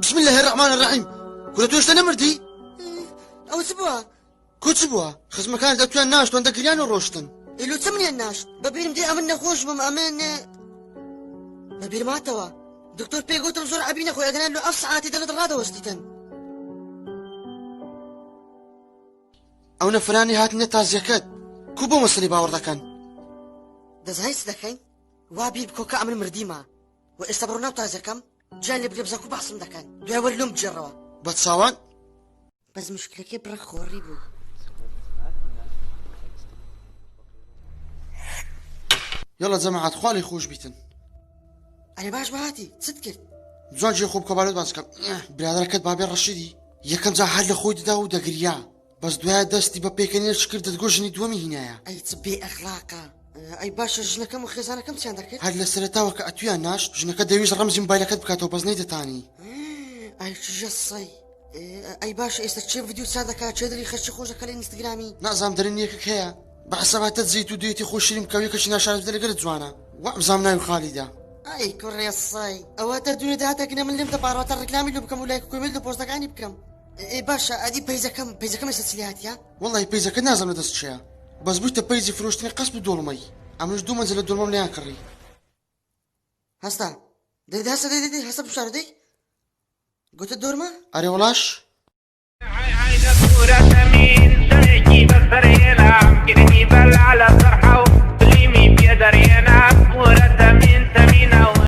بسم الله الرحمن الرحيم. كل توش نمردي او سبوا كتبوا خزمة كانت أتوان ناش وانت كريان وروشتن إلو تمني الناش ببيرم دي أمن خوش بم أمن ببير ما توا دكتور بيقوتم زور عبينا خويا قلنا له أف ساعات يدل درادة وستيتن أو نفراني هات نتا زيكات كوبو مصري باور كان دز هاي سدكين وابي بكوكا أمن مرديما واستبرونا تازكم جان اللي بلبزاكو بحصم دكان دوي ولوم بجروا بتصاوان بس مشكلة كي برا خوري بو يلا جماعة خوالي خوش بيتن أنا باش بهاتي صدقت زوان جي خوب كبالت باسكم برادركت بابي الرشيدي يكم جا حل خوي دا ودا قريا بس دوها دستي ببيكني شكر تقولجني دومي هنايا أي تبي أخلاقا أي باش جنكم وخزانكم تشاندك هاد لسرتا وك أتويا ناش جنك داويز رمز موبايلكت بكاتو بزنيد تاني أي جصي أي باش استشيف فيديو سادك تشدري خش خوجك على الانستغرامي نعزام درنيك هيا بحسبها تزيت وديتي خوش ريم كويك شنا شارف دلقرت زوانا وعزامنا خالده أي كوريا الصاي أواتر دوني دهاتك من لم تبارات الركلامي اللي بكم ولا كوميل دو بوستك عني بكم باشا أدي بيزا كم استسليات يا والله بيزا كنا نازم ندست شيء بس بوش تبيزي فروشتني قصب دولمي عملش دو منزل الدولمي مليان كري هستا دي هستا بشار دي قلت الدور ما أري ولاش عايز صورة مين سيجي بفرينا كني بل على فرحة وسليمي بيدرينا صورة مين